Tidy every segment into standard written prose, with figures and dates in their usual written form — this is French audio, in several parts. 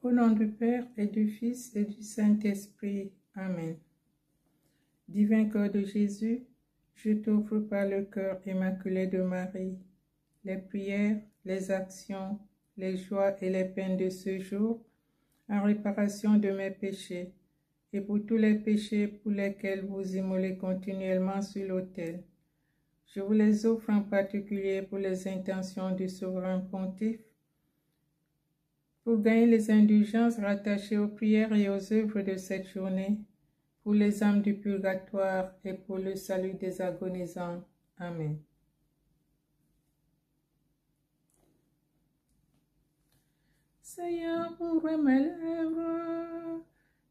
Au nom du Père et du Fils et du Saint-Esprit. Amen. Divin cœur de Jésus, je t'offre par le cœur immaculé de Marie les prières, les actions, les joies et les peines de ce jour en réparation de mes péchés et pour tous les péchés pour lesquels vous immolez continuellement sur l'autel. Je vous les offre en particulier pour les intentions du souverain pontife, pour gagner les indulgences rattachées aux prières et aux œuvres de cette journée, pour les âmes du purgatoire et pour le salut des agonisants. Amen. Seigneur, ouvre mes lèvres,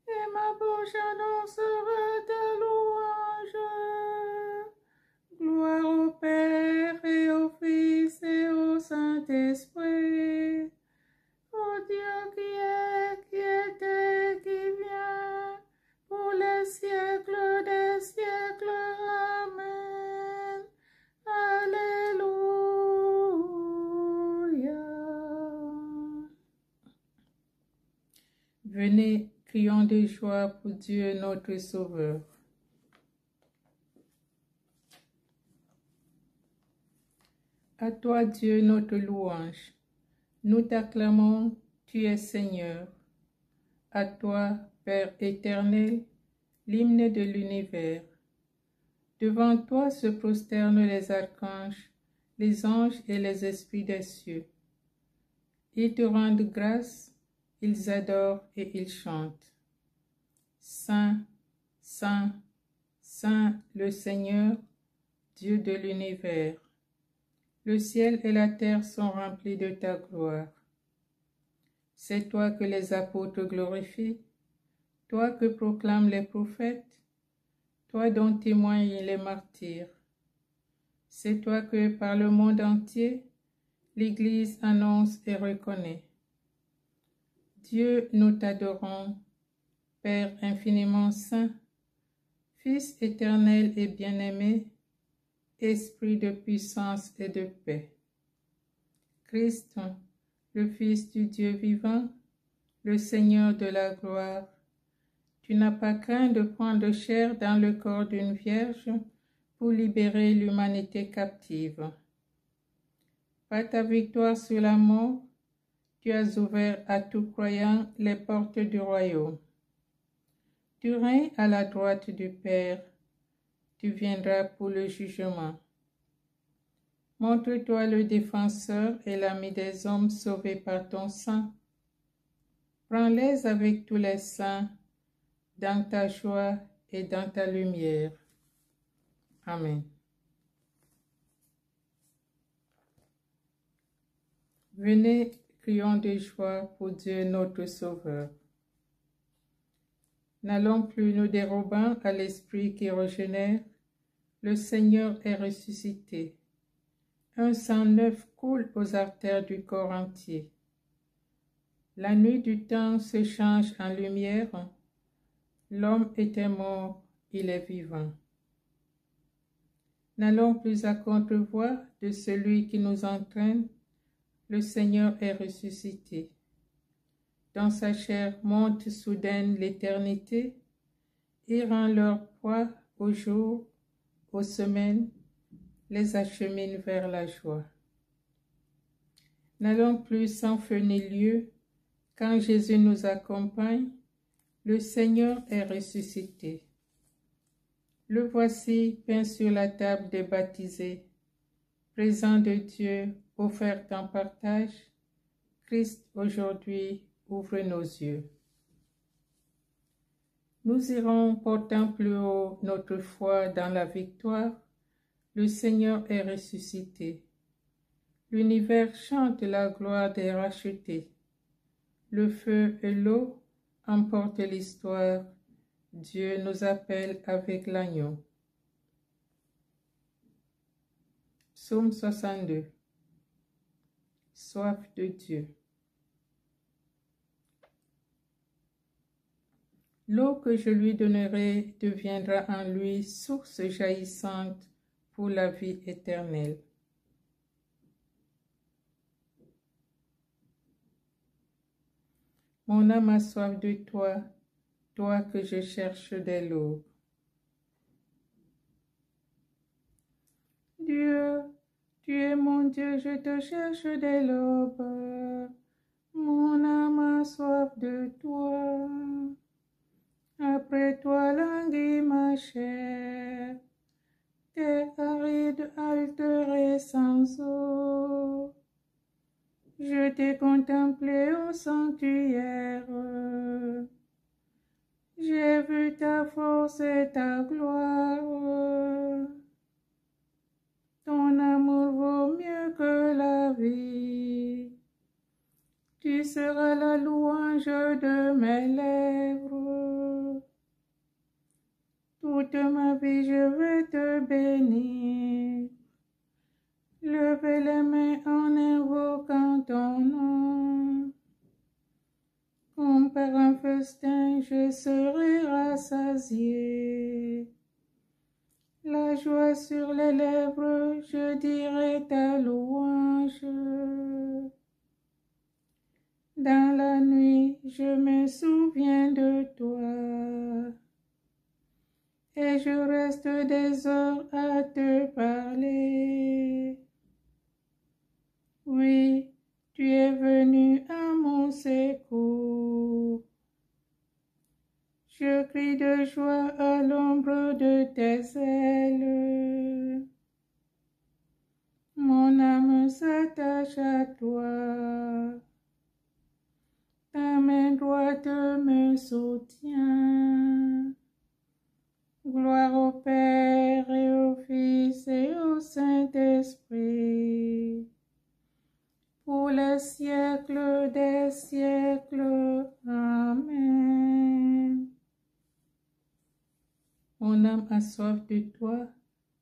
et ma bouche annoncera ta louange. Gloire au Père et au Fils et au Saint-Esprit, au Dieu qui était, qui vient, pour les siècles des siècles. Amen. Alléluia. Venez, crions de joie pour Dieu notre Sauveur. À toi, Dieu, notre louange. Nous t'acclamons, tu es Seigneur. À toi, Père éternel, l'hymne de l'univers. Devant toi se prosternent les archanges, les anges et les esprits des cieux. Ils te rendent grâce, ils adorent et ils chantent. Saint, Saint, Saint le Seigneur, Dieu de l'univers. Le ciel et la terre sont remplis de ta gloire. C'est toi que les apôtres glorifient, toi que proclament les prophètes, toi dont témoignent les martyrs. C'est toi que par le monde entier, l'Église annonce et reconnaît. Dieu, nous t'adorons, Père infiniment saint, Fils éternel et bien-aimé, Esprit de puissance et de paix. Christ, le Fils du Dieu vivant, le Seigneur de la gloire, tu n'as pas craint de prendre chair dans le corps d'une vierge pour libérer l'humanité captive. Par ta victoire sur la mort, tu as ouvert à tout croyant les portes du royaume. Tu règnes à la droite du Père, tu viendras pour le jugement. Montre-toi le défenseur et l'ami des hommes sauvés par ton sang. Prends-les avec tous les saints dans ta joie et dans ta lumière. Amen. Venez, crions de joie pour Dieu notre Sauveur. N'allons plus nous dérobant à l'Esprit qui régénère, le Seigneur est ressuscité. Un sang neuf coule aux artères du corps entier. La nuit du temps se change en lumière. L'homme était mort, il est vivant. N'allons plus à contre-voie de celui qui nous entraîne. Le Seigneur est ressuscité. Dans sa chair monte soudaine l'éternité et rend leur poids aux jours, aux semaines, les achemine vers la joie. N'allons plus sans feu ni lieu, quand Jésus nous accompagne, le Seigneur est ressuscité. Le voici peint sur la table des baptisés, présent de Dieu offert en partage. Christ aujourd'hui ouvre nos yeux. Nous irons portant plus haut notre foi dans la victoire. Le Seigneur est ressuscité. L'univers chante la gloire des rachetés. Le feu et l'eau emportent l'histoire. Dieu nous appelle avec l'agneau. Psaume 62. Soif de Dieu. L'eau que je lui donnerai deviendra en lui source jaillissante pour la vie éternelle. Mon âme a soif de toi, toi que je cherche dès l'aube. Dieu, tu es mon Dieu, je te cherche dès l'aube. Mon âme a soif de toi. Après toi languit ma chair. Terre aride, altérée sans eau. Je t'ai contemplé au sanctuaire. J'ai vu ta force et ta gloire. Ton amour vaut mieux que la vie. Tu seras la louange de mes lèvres. Toute ma vie je vais te bénir. Levez les mains en invoquant ton nom. Comme par un festin, je serai rassasié. La joie sur les lèvres, je dirai ta louange. Dans la nuit, je me souviens de toi. Et je reste des heures à te parler. Oui, tu es venu à mon secours. Je crie de joie à l'ombre de tes ailes. Mon âme s'attache à toi. Ta main droite me soutient. Gloire au Père et au Fils et au Saint-Esprit, pour les siècles des siècles. Amen. Mon âme a soif de toi,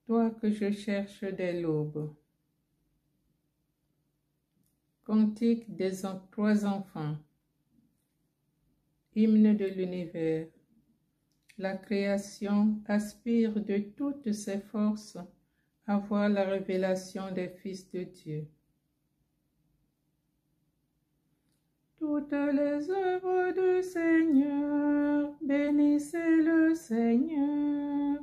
toi que je cherche dès l'aube. Cantique des trois enfants. Hymne de l'univers. La création aspire de toutes ses forces à voir la révélation des fils de Dieu. Toutes les œuvres du Seigneur, bénissez le Seigneur.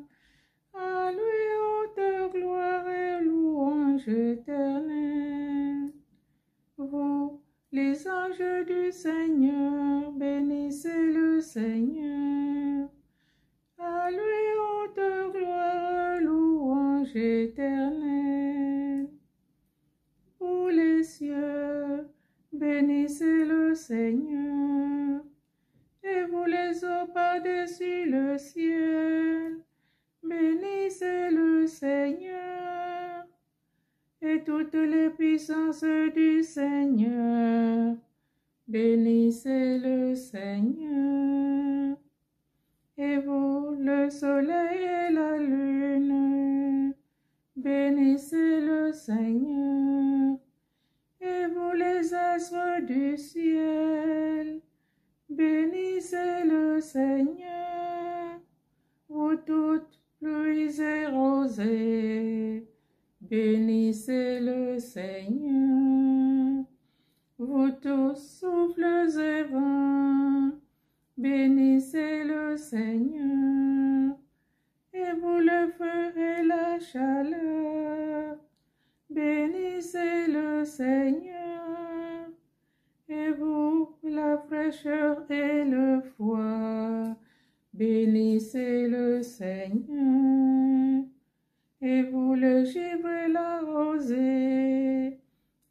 À lui haute gloire et louange éternelle. Vous, les anges du Seigneur, bénissez le Seigneur. À lui haute gloire, louange éternelle. Pour les cieux, bénissez le Seigneur. Et vous les eaux par-dessus le ciel, bénissez le Seigneur. Et toutes les puissances du Seigneur, bénissez le Seigneur. Et vous, le soleil et la lune, bénissez le Seigneur. Et vous, les astres du ciel, bénissez le Seigneur. Vous toutes, pluies et rosées, bénissez le Seigneur. Vous tous, souffles et vents, bénissez le Seigneur. Et vous, le feu et la chaleur, bénissez le Seigneur. Et vous, la fraîcheur et le froid, bénissez le Seigneur. Et vous, le givre et la rosée,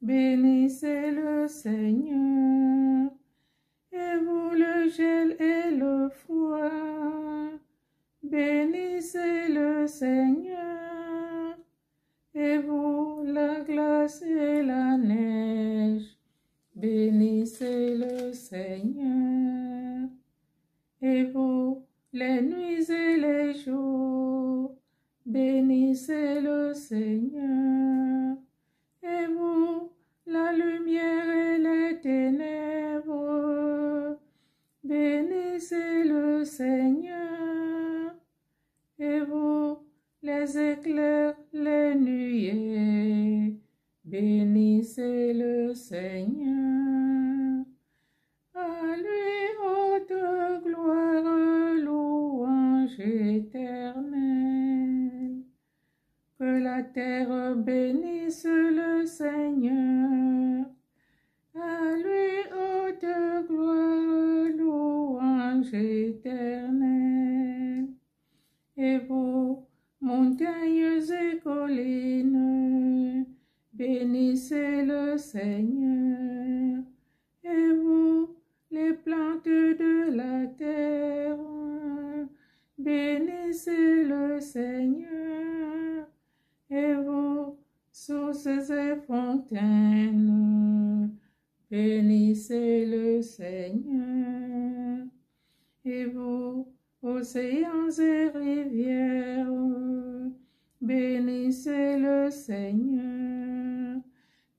bénissez le Seigneur. Et vous, le gel et le froid, bénissez le Seigneur. Et vous, la glace et la neige, bénissez le Seigneur. Et vous, les nuits et les jours, bénissez le Seigneur. Et vous, la lumière et les ténèbres, bénissez le Seigneur. Et vous, les éclairs, les nuées, bénissez le Seigneur. À lui haute gloire, louange éternelle. Que la terre bénisse le Seigneur. À lui haute gloire, louange éternelle. Et vous, montagnes et collines, bénissez le Seigneur. Et vous, les plantes de la terre, bénissez le Seigneur. Et vous, sources et fontaines, bénissez le Seigneur. Et vous, océans et rivières, bénissez le Seigneur.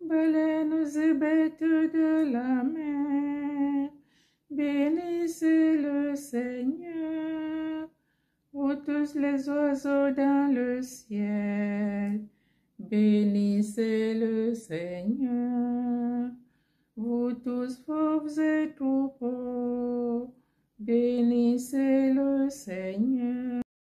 Baleines et bêtes de la mer, bénissez le Seigneur. Vous tous les oiseaux dans le ciel, bénissez le Seigneur. Vous tous fauves et troupeaux, bénissez le Seigneur.